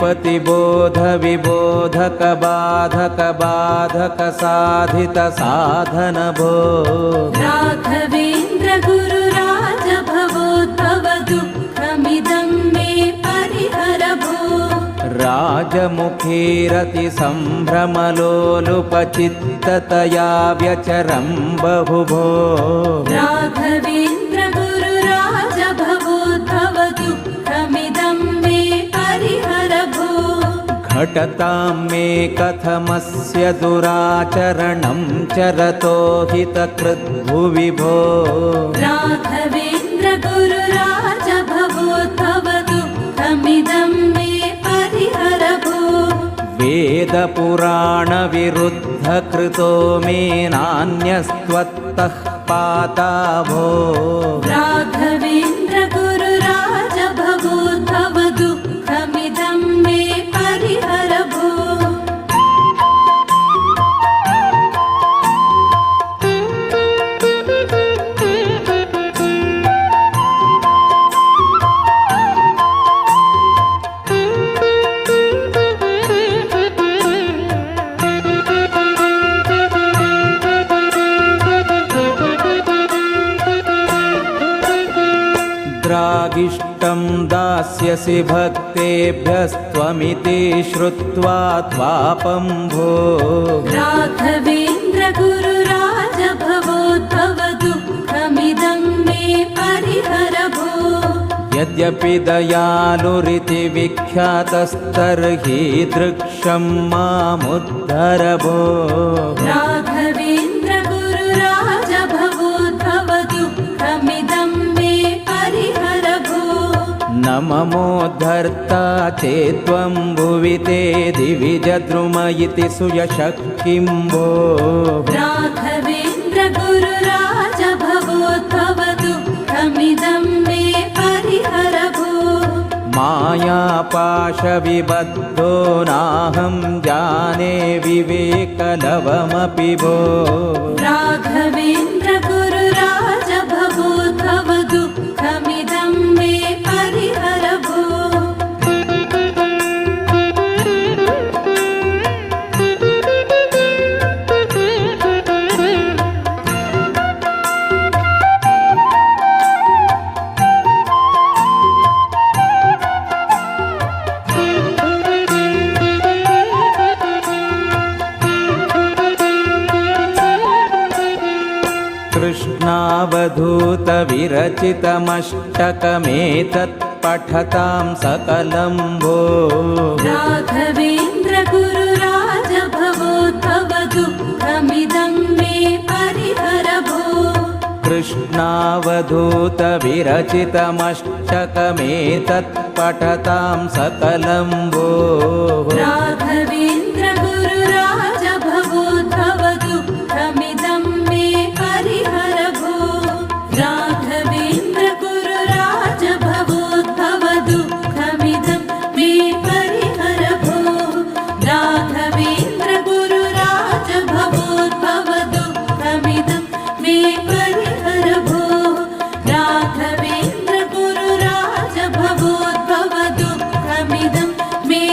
विपतिबोध विबोधक बाधक बाधक साधित साधन भो राघवेन्द्र गुरु राज भवोद्भव दुःखमिदं मे परिहर भो राजमुखीरति सम्भ्रमलोलुपचित्ततया व्यचरं बहुभो राघवेन्द्र गुरु राज भवोद्भव दुःखमिदं मे परिहर भो घटतां मे कथमस्य दुराचरणं चरतो हितकृद्भुवि भो राघवेन्द्र गुरु राज भवोद्भव दुःखमिदं मे परिहर भो वेदपुराणविरुद्धकृतो मे नान्यस्त्वत्तः पाता भो राघवेन्द्र गुरु राज भवोद्भव दुःखमिदं मे परिहर भो द्रागिष्टं दास्यसि भक्तेभ्यस्त्वमिति श्रुत्वा त्वापं भो राघवेन्द्र गुरु राज भवोद्भव दुःखमिदं मे परिहर भो यद्यपि दयालुरिति विख्यातस्तर्हि दृक्षं मामुद्धर भो राघवेन्द्र गुरु राज भवोद्भव दुःखमिदं मे परिहर भो न ममोद्धर्ता चेत्त्वं भुवि ते दिविजद्रुम इति सुयशः किं भो राघवेन्द्र गुरु राज भवोद्भव दुःखमिदं मे परिहर भो मायापाशविबद्धो नाहं जाने विवेकलवमपि भो राघवेन्द्र गुरु राज भवोद्भव दुःखमिदं मे परिहर भो कृष्णावधूतविरचितमष्टकमेतत् पठतां सकलं भो राघवेन्द्र गुरु राज भवोद्भव दुःखमिदं मे परिहर भो कृष्णावधूतविरचितमष्टकमेतत् पठतां सकलं भो राघवेन्द्र गुरु राज भवोद्भव दुःखमिदं मे परिहर भो राघवेन्द्र गुरु राज भवोद्भव दुःखमिदं मे परिहर भो राघवेन्द्र गुरु राज भवोद्भव दुःखमिदं मे परिहर भो राघवेन्द्र गुरु राज भवोद्भव दुःखमिदं मे